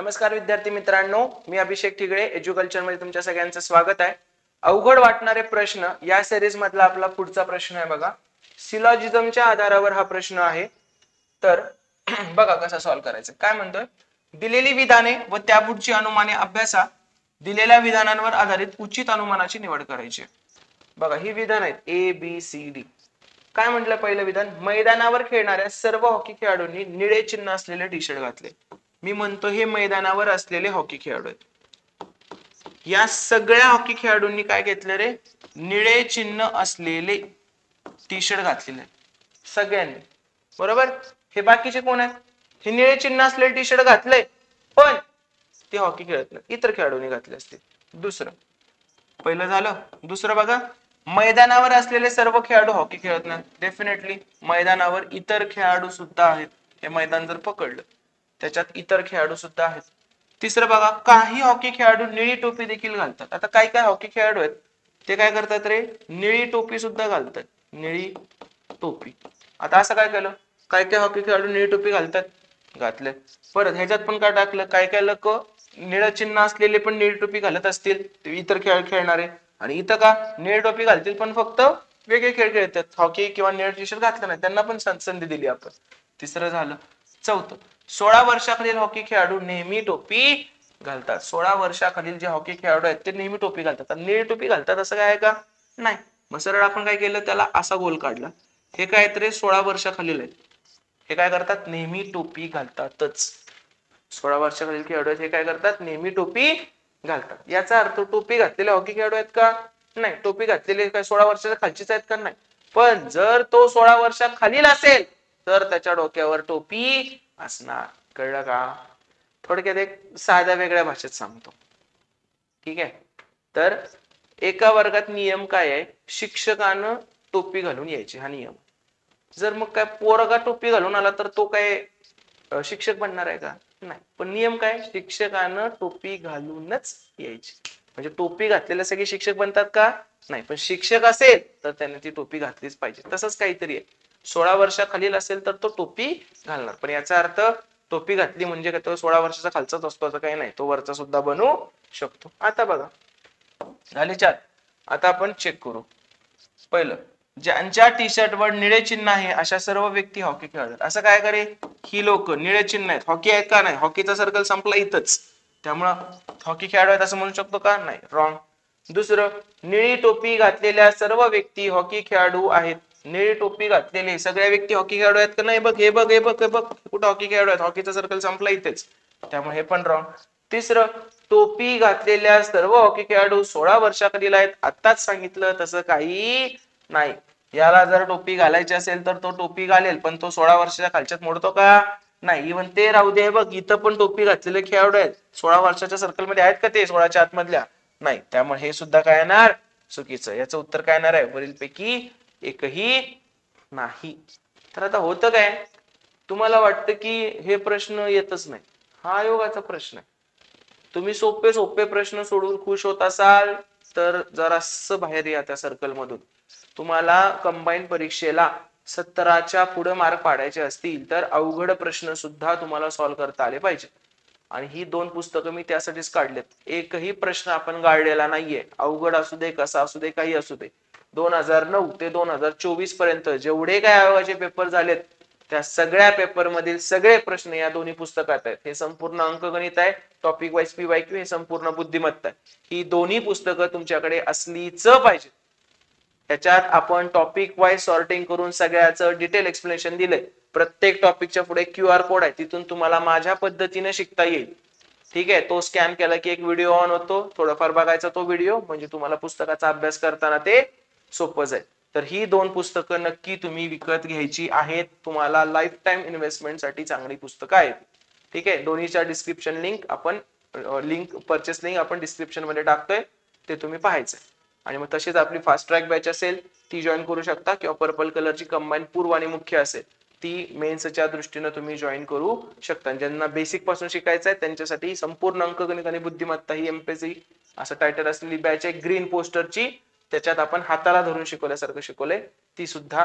नमस्कार विद्यार्थी मित्रांनो, मी अभिषेक ठिगळे एज्युकल्चर मध्ये तुमच्या सगळ्यांचं स्वागत आहे. अवघड वाटणारे प्रश्न या सिरीज मधला आपला पुढचा प्रश्न आहे बघा. सिलॉजिझमच्या आधारावर हा प्रश्न आहे. तर बघा कसा सॉल्व्ह करायचा. काय म्हणतोय, दिलेली विधाने व त्यापुढची अनुमाने अभ्यासा. दिलेल्या विधानांवर आधारित उचित अनुमानाची निवड करायची. बघा ही विधान आहेत ए बी सी डी. काय म्हटलं पहिलं विधान, मैदानावर खेळणाऱ्या सर्व हॉकी खेळाडूंनी निळे चिन्ह असलेले टी शर्ट घातले. मी म्हणतो हे मैदानावर असलेले हॉकी खेळाडू आहेत. या सगळ्या हॉकी खेळाडूंनी काय घेतलं रे, निळे चिन्ह असलेले टी शर्ट घातलेले सगळ्यांनी, बरोबर. हे बाकीचे कोण आहेत, हे निळे चिन्ह असलेले टी शर्ट घातले पण ते हॉकी खेळत नाही, इतर खेळाडूंनी घातले असते. दुसरं पहिलं झालं. दुसरं बघा, मैदानावर असलेले सर्व खेळाडू हॉकी खेळत नाही. डेफिनेटली मैदानावर इतर खेळाडू सुद्धा आहेत. हे मैदान जर पकडलं त्याच्यात इतर खेळाडू सुद्धा आहेत. तिसरं बघा, काही हॉकी खेळाडू निळी टोपी देखील घालतात. आता काय काय हॉकी खेळाडू आहेत ते काय करतात रे, निळी टोपी सुद्धा घालतात. निळी टोपी. आता असं काय केलं, काय काय हॉकी खेळाडू निळी टोपी घालतात, घातले. परत ह्याच्यात पण काय टाकलं, काय काय लोक निळ चिन्ह असलेले पण निळी टोपी घालत असतील इतर खेळ खेळणारे, आणि इथं का निळी टोपी घालतील पण फक्त वेगळे खेळ खेळतात, हॉकी किंवा निळ टी शर्ट घातलं नाही, त्यांना पण संधी दिली आपण. तिसरं झालं. चौथं, 16 वर्षाखालील हॉकी खेळाडू नेहमी टोपी घालतात. 16 वर्षाखालील जे हॉकी खेळाडू आहेत ते नेहमी टोपी घालतात. निळी टोपी घालतात असं काय आहे का, नाही. मग सरळ आपण काय केलं, त्याला असा गोल काढला. हे काय तरी 16 वर्षाखालील आहेत, हे काय करतात, नेहमी टोपी घालतातच. 16 वर्षाखालील खेळाडू आहेत, हे काय करतात, नेहमी टोपी घालतात. याचा अर्थ टोपी घातलेले हॉकी खेळाडू आहेत का, नाही. टोपी घातलेले काय 16 वर्षाच्या खालचीच आहेत का, नाही. पण जर तो 16 वर्षाखालील असेल तर त्याच्या डोक्यावर टोपी असणार. कळलं का. थोडक्यात एक साध्या वेगळ्या भाषेत सांगतो, ठीक आहे. तर एका वर्गात नियम काय आहे, शिक्षकानं टोपी घालून यायची, हा नियम. जर मग काय पोरगा टोपी घालून आला तर तो काय शिक्षक बनणार आहे का, नाही. पण नियम काय, शिक्षकानं टोपी घालूनच यायची. म्हणजे टोपी घातलेले सगळे शिक्षक बनतात का, नाही. पण शिक्षक असेल तर त्याने ती टोपी घातलीच पाहिजे. तसंच काहीतरी आहे. 16 वर्षाखालील असेल तर तो टोपी घालणार. पण याचा अर्थ टोपी घातली म्हणजे काय तो 16 वर्षाचा खालचाच असतो असं काही नाही, तो वरचा सुद्धा बनू शकतो. आता बघा झाले 4. आता आपण चेक करू. पहिलं, ज्यांच्या टी शर्ट वर निळे चिन्ह आहे अशा सर्व व्यक्ती हॉकी खेळतात. असं काय करे, ही लोक निळे चिन्ह आहेत, हॉकी आहेत का, नाही. हॉकीचा सर्कल संपला इथंच, त्यामुळं हॉकी खेळाडू आहेत असं म्हणू शकतो का, नाही. रॉंग. दुसरं, निळी टोपी घातलेल्या सर्व व्यक्ती हॉकी खेळाडू आहेत. निळी टोपी घातलेले सगळ्या व्यक्ती हॉकी खेळाडू आहेत का, नाही. बघ हे बघ हे बघ हे बघ, कुठं हॉकी खेळाडू आहेत, हॉकीचा सर्कल संपला इथेच, त्यामुळे हे पण रॉंग. तिसरं, टोपी घातलेल्या सर्व हॉकी खेळाडू 16 वर्षाखालील आहेत. आत्ताच सांगितलं तसं काही नाही. याला जर टोपी घालायची असेल तर तो टोपी घालेल, पण तो 16 वर्षाच्या खालच्यात मोडतो का, नाही. इव्हन ते राहू दे, बघ इथं पण टोपी घातलेले खेळाडू आहेत. 16 वर्षाच्या सर्कल मध्ये आहेत का ते 16च्या आतमधल्या, नाही. त्यामुळे हे सुद्धा काय येणार, चुकीचं. याचं उत्तर काय येणार आहे, वरीलपैकी एकही नाही. तर आता होतं काय, तुम्हाला वाटतं की हे प्रश्न येतच नाही, हा योगाचा प्रश्न आहे. तुम्ही सोपे सोपे प्रश्न सोडून खुश होत असाल तर जरासं बाहेर या त्या सर्कल मधून. तुम्हाला कंबाईन परीक्षेला 70च्या पुढे मार्क पाडायचे असतील तर अवघड प्रश्न सुद्धा तुम्हाला सॉल्व्ह करता आले पाहिजे. आणि ही 2 पुस्तकं मी त्यासाठीच काढलेत. एकही प्रश्न आपण गाळलेला नाहीये, अवघड असू दे, कसा असू दे, काही असू दे. 2009 ते 2024 पर्यंत जेवढे काय आयोगाचे पेपर झालेत त्या सगळ्या पेपर मधील सगळे प्रश्न या दोन्ही पुस्तकात आहेत. हे संपूर्ण अंकगणित आहे, टॉपिक वाईज PYQ, हे संपूर्ण बुद्धिमत्ता आहे. ही दोन्ही पुस्तकं तुमच्याकडे असलीच पाहिजे. त्याच्यात आपण टॉपिक वाईज सॉर्टिंग करून सगळ्याचं डिटेल एक्सप्लेनेशन दिलंय. प्रत्येक टॉपिकच्या पुढे QR कोड आहे, तिथून तुम्हाला माझ्या पद्धतीने शिकता येईल, ठीक आहे. तो स्कॅन केला की एक व्हिडिओ ऑन होतो, थोडाफार बघायचा तो व्हिडिओ, म्हणजे तुम्हाला पुस्तकाचा अभ्यास करताना ते सोपं जाईल. तर ही 2 पुस्तकं नक्की तुम्ही विकत घ्यायची आहेत. तुम्हाला लाईफ टाइम इन्व्हेस्टमेंट साठी चांगली पुस्तकं आहेत, ठीक आहे. दोन्हीच्या डिस्क्रिप्शन लिंक आपण परचेस लिंक आपण डिस्क्रिप्शन मध्ये टाकतोय, ते तुम्ही पाहायचंय. आणि मग तशीच आपली फास्ट ट्रॅक बॅच असेल ती जॉईन करू शकता, किंवा पर्पल कलरची कंबाईन पूर्व आणि मुख्य असेल ती मेन्सच्या दृष्टीने तुम्ही जॉईन करू शकता. ज्यांना बेसिक पासून शिकायचं आहे त्यांच्यासाठी संपूर्ण अंकगणित आणि बुद्धिमत्ता ही MPSC असं टायटल असलेली बॅच आहे, ग्रीन पोस्टरची. त्याच्यात आपण हाताला धरून शिकवल्यासारखं शिकवलंय, ती सुद्धा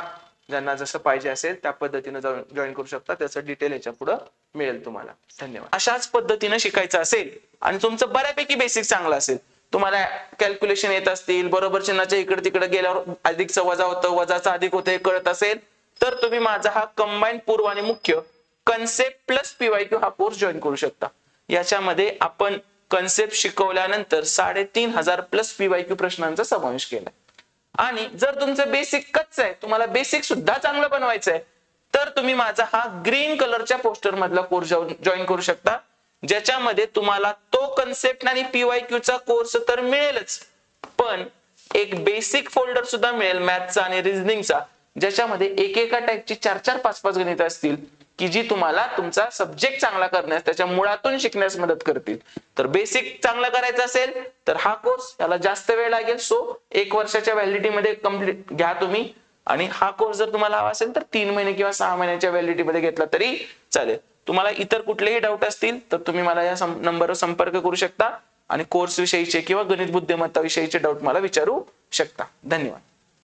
ज्यांना जसं पाहिजे असेल त्या पद्धतीने जॉईन करू शकता. त्याचं डिटेल याच्या पुढे मिळेल तुम्हाला. धन्यवाद. अशाच पद्धतीने शिकायचं असेल आणि तुमचं बऱ्यापैकी बेसिक चांगलं असेल, तुम्हाला कॅल्क्युलेशन येत असतील, बरोबर चिन्हाच्या इकडे तिकडे गेल्यावर अधिकचं वजा होतं, वजाचं अधिक होतं हे कळत असेल, तर तुम्ही माझा हा कंबाईन पूर्व आणि मुख्य कन्सेप्ट प्लस पीवायक्यू हा कोर्स जॉईन करू शकता. याच्यामध्ये आपण कन्सेप्ट शिकवल्यानंतर 3500 प्लस पीवायक्यू प्रश्नांचा समावेश केला. आणि जर तुमचं बेसिक कच्चं आहे, तुम्हाला बेसिक सुद्धा चांगलं बनवायचं आहे, तर तुम्ही माझा हा ग्रीन कलरच्या पोस्टर मधला कोर्स जॉईन करू शकता, ज्याच्यामध्ये तुम्हाला तो कन्सेप्ट आणि पीवायक्यूचा कोर्स तर मिळेलच, पण एक बेसिक फोल्डर सुद्धा मिळेल मॅथचा आणि रिझनिंगचा, ज्याच्यामध्ये एकेका टाईपची 4-4, 5-5 गणित असतील की जी तुम्हाला तुमचा सब्जेक्ट चांगला करण्यास, त्याच्या मुळातून शिकण्यास मदत करतील. तर बेसिक चांगला करायचं असेल तर हा कोर्स, याला जास्त वेळ लागेल, सो 1 वर्षाच्या व्हॅलिडिटी मध्ये कम्प्लीट घ्या तुम्ही. आणि हा कोर्स जर तुम्हाला हवा असेल तर 3 महिने किंवा 6 महिन्याच्या व्हॅलिडिटी मध्ये घेतला तरी चालेल. तुम्हाला इतर कुठलेही डाऊट असतील तर तुम्ही मला या नंबरवर संपर्क करू शकता आणि कोर्स विषयीचे किंवा गणित बुद्धिमत्ता विषयीचे डाऊट मला विचारू शकता. धन्यवाद.